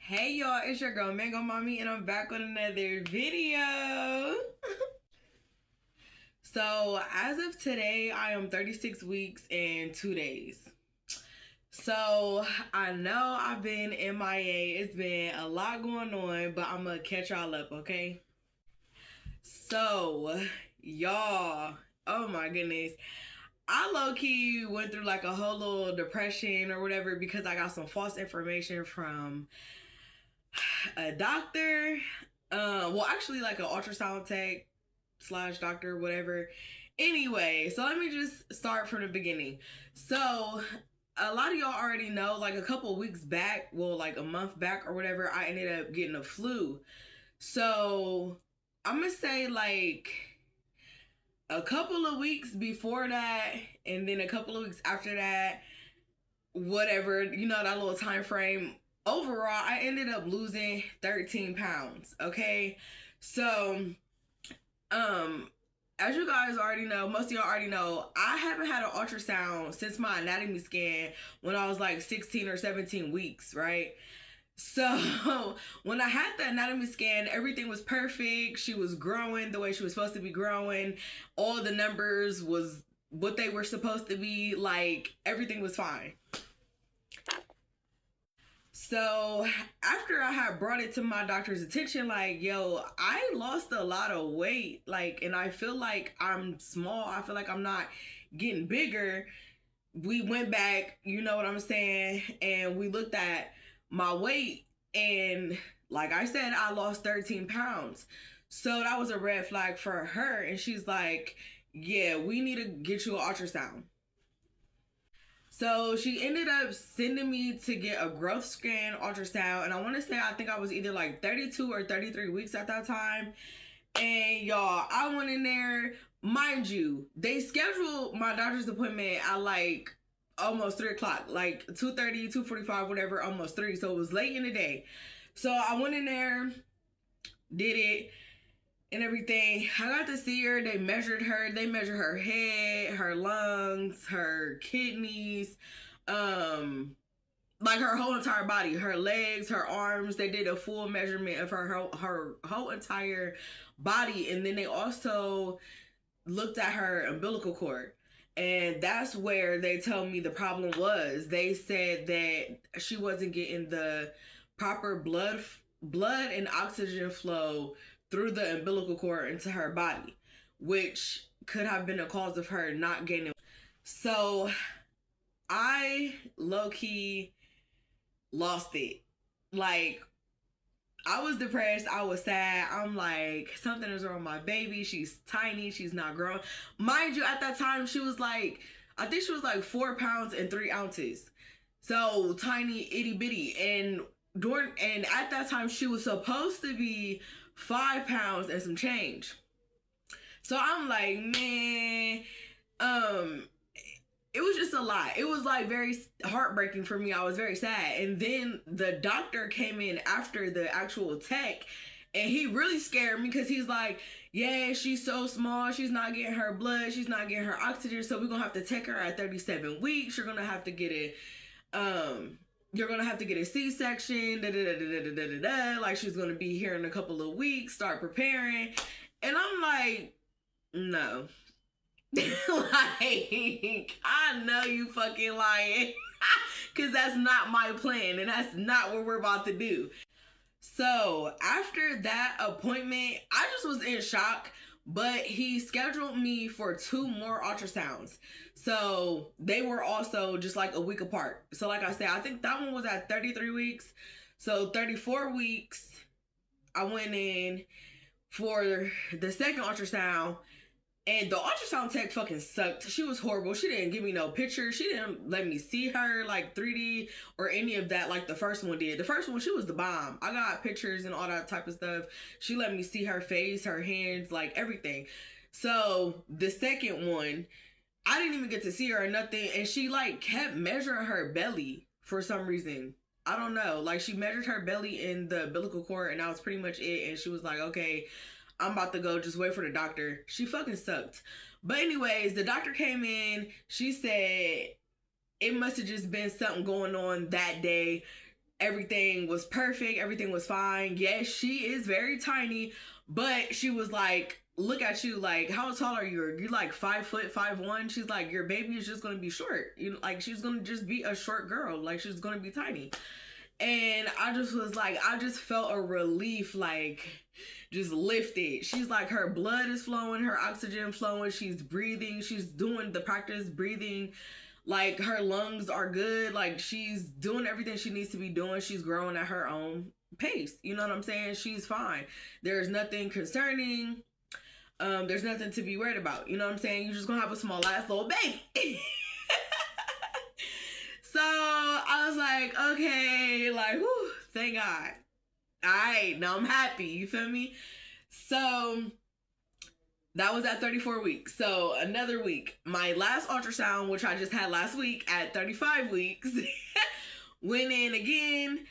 Hey y'all, it's your girl Mango Mommy and I'm back with another video. So as of today, I am 36 weeks and 2 days. So I know I've been MIA. It's been a lot going on, but I'm gonna catch y'all up, okay? So y'all, oh my goodness. I low-key went through like a whole little depression or whatever because I got some false information from a doctor. Well, actually, like an ultrasound tech slash doctor, whatever. Anyway, so let me just start from the beginning. So, a lot of y'all already know, like a couple weeks back, well, like a month back or whatever, I ended up getting a flu. So, I'm gonna say like a couple of weeks before that, and then a couple of weeks after that, whatever, that little time frame. Overall, I ended up losing 13 pounds. Okay. So, as you guys already know, most of y'all already know, I haven't had an ultrasound since my anatomy scan when I was like 16 or 17 weeks, right? So when I had the anatomy scan, everything was perfect. She was growing the way she was supposed to be growing. All the numbers was what they were supposed to be. Like, everything was fine. So after I had brought it to my doctor's attention, like, yo, I lost a lot of weight, like, and I feel like I'm small. I feel like I'm not getting bigger. We went back, you know what I'm saying, and we looked at my weight, and like I said, I lost 13 pounds. So that was a red flag for her, and she's like, yeah, we need to get you an ultrasound. So she ended up sending me to get a growth scan ultrasound. And I want to say, I think I was either like 32 or 33 weeks at that time. And y'all, I went in there. Mind you, they scheduled my doctor's appointment at like almost 3 o'clock, like 2:30, 2:45, whatever, almost 3. So it was late in the day. So I went in there, did it and everything. I got to see her. They measured her. They measured her head, her lungs, her kidneys, like her whole entire body, her legs, her arms. They did a full measurement of her whole entire body, and then they also looked at her umbilical cord. And that's where they told me the problem was. They said that she wasn't getting the proper blood and oxygen flow through the umbilical cord into her body, which could have been a cause of her not gaining. So I low-key lost it. Like, I was depressed. I was sad. I'm like, something is wrong with my baby. She's tiny. She's not growing. Mind you, at that time, she was like, I think she was like 4 pounds and 3 ounces. So tiny, itty bitty. And at that time, she was supposed to be 5 pounds and some change. So I'm like, man, it was just a lot. It was like very heartbreaking for me. I was very sad. And then the doctor came in after the actual tech, and he really scared me because he's like, yeah, she's so small. She's not getting her blood. She's not getting her oxygen. So we're going to have to take her at 37 weeks. You're going to have to get it. You're going to have to get a C-section. Like, she's going to be here in a couple of weeks. Start preparing. And I'm like, no. Like, I know you fucking lying. Because that's not my plan. And that's not what we're about to do. So after that appointment, I just was in shock. But he scheduled me for 2 more ultrasounds. So they were also just like a week apart. So like I said, I think that one was at 33 weeks. So 34 weeks, I went in for the second ultrasound. And the ultrasound tech fucking sucked. She was horrible. She didn't give me no picture. She didn't let me see her like 3D or any of that like the first one did. The first one, she was the bomb. I got pictures and all that type of stuff. She let me see her face, her hands, like everything. So the second one, I didn't even get to see her or nothing. And she like kept measuring her belly for some reason. I don't know. Like, she measured her belly in the umbilical cord, and that was pretty much it. And she was like, okay, I'm about to go. Just wait for the doctor. She fucking sucked. But anyways, the doctor came in. She said it must have just been something going on that day. Everything was perfect. Everything was fine. Yes, she is very tiny, but she was like, look at you, like, how tall are you? You're like 5', 5'1". She's like, your baby is just gonna be short. You know, like she's gonna just be a short girl. Like she's gonna be tiny. And I just was like, I just felt a relief, like just lifted. She's like, her blood is flowing, her oxygen flowing, she's breathing, she's doing the practice breathing. Like her lungs are good. Like she's doing everything she needs to be doing. She's growing at her own pace. You know what I'm saying? She's fine. There's nothing concerning. There's nothing to be worried about. You know what I'm saying? You're just gonna have a small ass little baby. So I was like, okay, like, whew, thank God. All right, now I'm happy. You feel me? So that was at 34 weeks. So another week, my last ultrasound, which I just had last week at 35 weeks, went in again.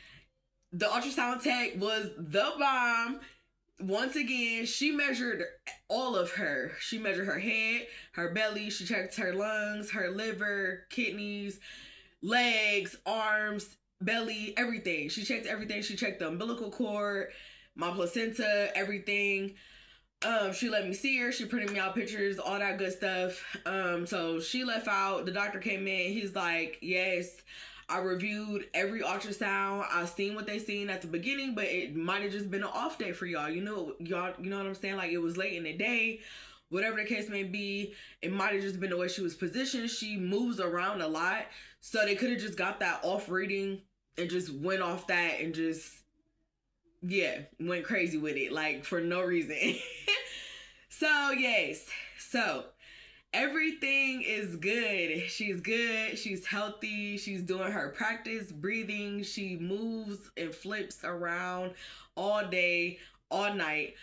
The ultrasound tech was the bomb. Once again, she measured all of her. She measured her head, her belly. She checked her lungs, her liver, kidneys, legs, arms, belly, everything. She checked everything. She checked the umbilical cord, my placenta, everything. She let me see her. She printed me out pictures, all that good stuff. So she left out. The doctor came in. He's like, yes, I reviewed every ultrasound. I seen what they seen at the beginning, but it might have just been an off day for y'all. You know what I'm saying? Like it was late in the day. Whatever the case may be, it might have just been the way she was positioned. She moves around a lot. So they could have just got that off reading and just went off that and just, yeah, went crazy with it, like for no reason. So, yes. So, everything is good. She's good. She's healthy. She's doing her practice breathing. She moves and flips around all day, all night.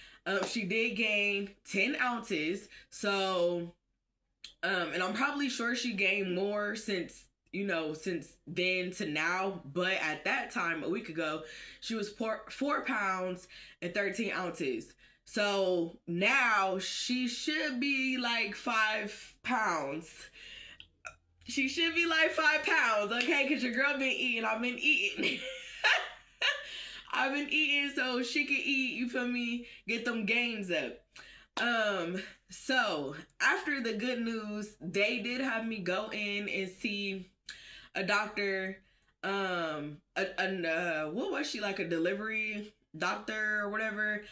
She did gain 10 ounces. So, and I'm probably sure she gained more since then to now. But at that time, a week ago, she was 4 pounds and 13 ounces. So now she should be like 5 pounds. She should be like 5 pounds, okay? Because your girl been eating. I've been eating. I've been eating so she can eat, you feel me? Get them gains up. So after the good news, they did have me go in and see a doctor. What was she, like a delivery doctor or whatever?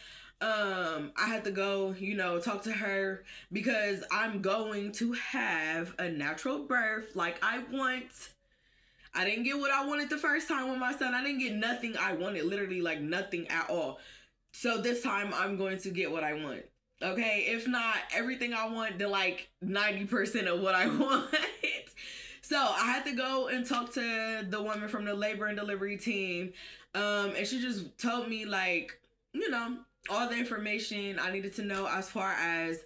I had to go, talk to her because I'm going to have a natural birth like I want. I didn't get what I wanted the first time with my son. I didn't get nothing I wanted, literally like nothing at all. So this time I'm going to get what I want. Okay, if not everything I want, then like 90% of what I want. So I had to go and talk to the woman from the labor and delivery team. And she just told me like, all the information I needed to know as far as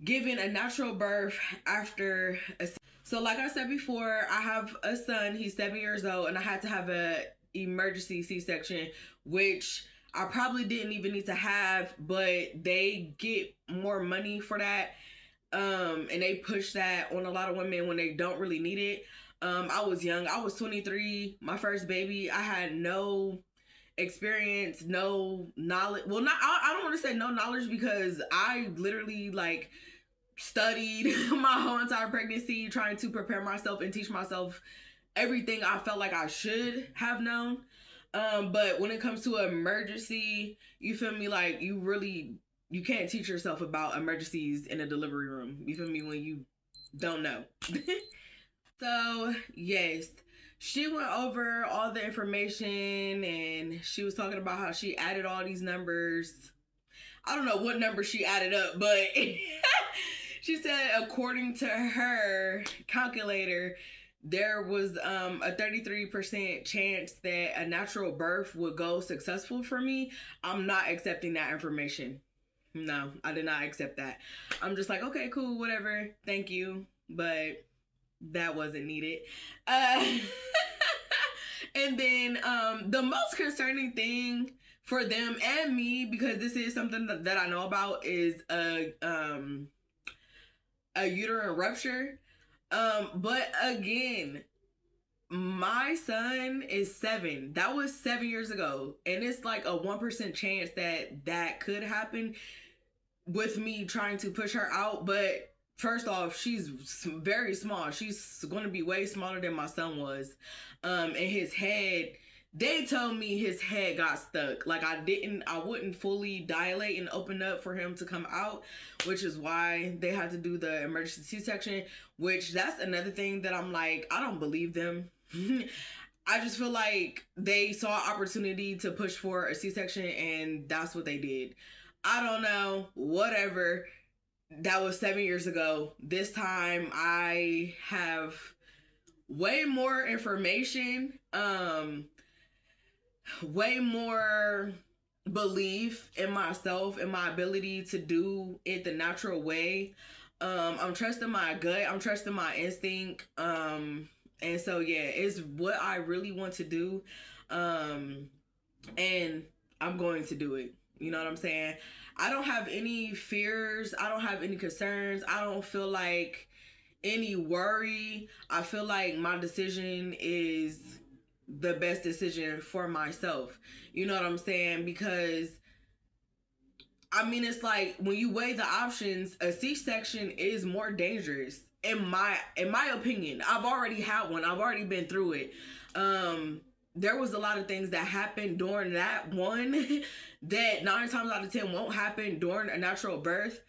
giving a natural birth after a... So like I said before, I have a son, he's 7 years old, and I had to have a emergency C-section, which I probably didn't even need to have, but they get more money for that. And they push that on a lot of women when they don't really need it. I was young. I was 23, my first baby. I had no experience, no knowledge. Well, I don't want to say no knowledge because I literally like studied my whole entire pregnancy trying to prepare myself and teach myself everything I felt like I should have known. But when it comes to emergency, you feel me, like you can't teach yourself about emergencies in a delivery room. You feel me, when you don't know. So yes, she went over all the information and she was talking about how she added all these numbers. I don't know what number she added up, but she said according to her calculator, there was a 33% chance that a natural birth would go successful for me. I'm not accepting that information. No, I did not accept that. I'm just like, okay, cool, whatever. Thank you. But that wasn't needed. And then the most concerning thing for them and me, because this is something that I know about, is a uterine rupture. But again, my son is 7. That was 7 years ago. And it's like a 1% chance that that could happen with me trying to push her out. But first off, she's very small. She's going to be way smaller than my son was. And his head, they told me his head got stuck. Like I wouldn't fully dilate and open up for him to come out, which is why they had to do the emergency C-section, which that's another thing that I'm like, I don't believe them. I just feel like they saw opportunity to push for a C-section and that's what they did. I don't know, whatever. That was 7 years ago. This time I have way more information, way more belief in myself and my ability to do it the natural way. I'm trusting my gut. I'm trusting my instinct. And so, yeah, it's what I really want to do. And I'm going to do it. You know what I'm saying? I don't have any fears. I don't have any concerns. I don't feel like any worry. I feel like my decision is the best decision for myself. You know what I'm saying? Because I mean, it's like when you weigh the options, a C-section is more dangerous in my opinion. I've already had one. I've already been through it. There was a lot of things that happened during that one that 9 times out of 10 won't happen during a natural birth.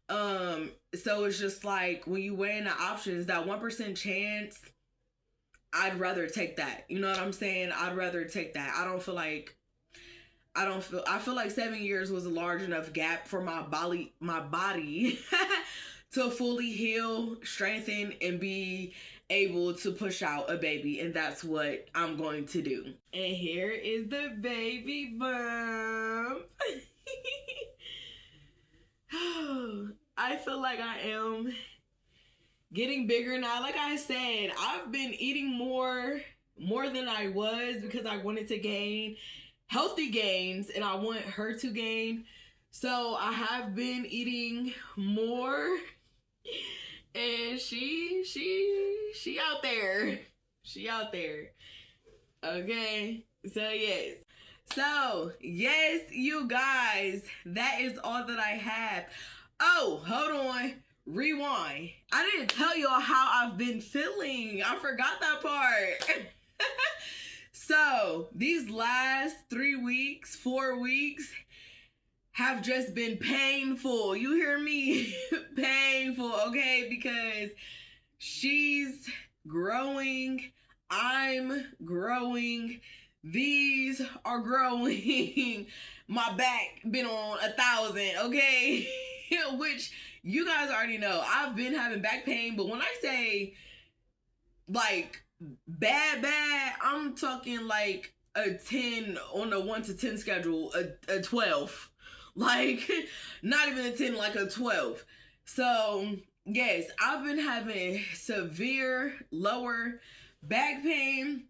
So it's just like when you weigh in the options, that 1% chance, I'd rather take that. You know what I'm saying? I'd rather take that. I feel like 7 years was a large enough gap for my body to fully heal, strengthen, and be able to push out a baby. And that's what I'm going to do. And here is the baby bump. I feel like I am getting bigger now. Like I said, I've been eating more than I was because I wanted to gain healthy gains and I want her to gain. So I have been eating more and she out there. She out there. Okay. So yes, you guys, that is all that I have. Oh, hold on. Rewind. I didn't tell y'all how I've been feeling. I forgot that part. So these last 4 weeks have just been painful. You hear me? Painful, okay? Because she's growing. I'm growing. These are growing. My back been on 1,000, okay? Which you guys already know. I've been having back pain, but when I say like bad, I'm talking like a 10 on a 1 to 10 schedule, a 12. Like not even a 10, like a 12. So yes, I've been having severe lower back pain.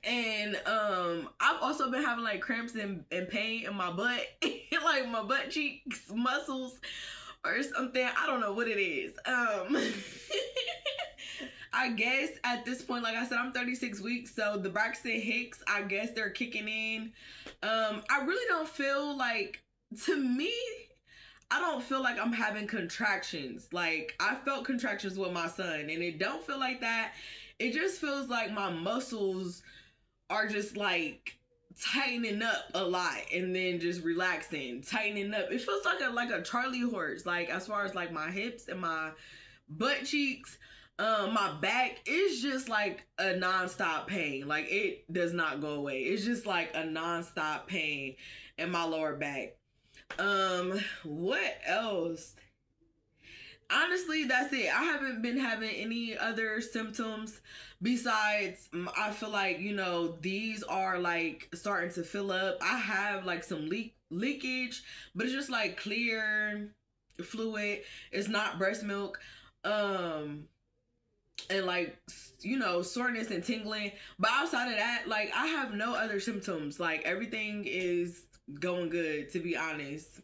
And I've also been having like cramps and pain in my butt, like my butt cheeks muscles or something. I don't know what it is. I guess at this point, like I said, I'm 36 weeks, so the Braxton Hicks, I guess they're kicking in. I really don't feel like, to me, I don't feel like I'm having contractions. Like I felt contractions with my son and it don't feel like that. It just feels like my muscles are just like tightening up a lot and then just relaxing, tightening up. It feels like a Charlie horse, like as far as like my hips and my butt cheeks. My back is just like a nonstop pain. Like it does not go away. It's just like a nonstop pain in my lower back. What else? Honestly, that's it. I haven't been having any other symptoms besides, I feel like, you know, these are like starting to fill up. I have like some leakage, but it's just like clear fluid. It's not breast milk. And like, you know, soreness and tingling. But outside of that, like I have no other symptoms. Like everything is going good, to be honest.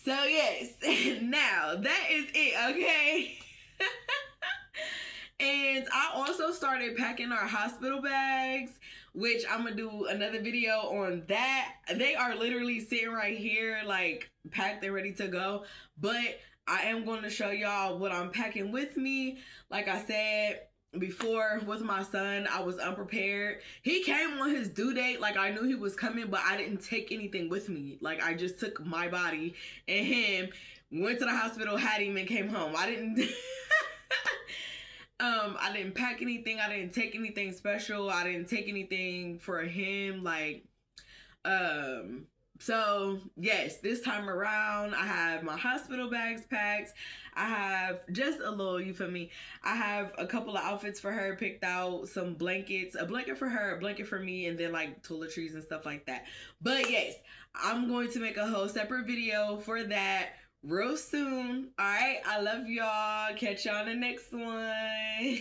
So yes, now that is it, okay? And I also started packing our hospital bags, which I'm gonna do another video on that. They are literally sitting right here, like packed and ready to go. But I am going to show y'all what I'm packing with me. Like I said before, with my son, I was unprepared. He came on his due date, like I knew he was coming, but I didn't take anything with me. Like I just took my body and him, went to the hospital, had him, and came home. I didn't I didn't pack anything. I didn't take anything special. I didn't take anything for him. Like, so yes, this time around, I have my hospital bags packed. I have just a little, you feel me? I have a couple of outfits for her picked out, some blankets, a blanket for her, a blanket for me, and then like toiletries and stuff like that. But yes, I'm going to make a whole separate video for that real soon. All right, I love y'all. Catch y'all on the next one.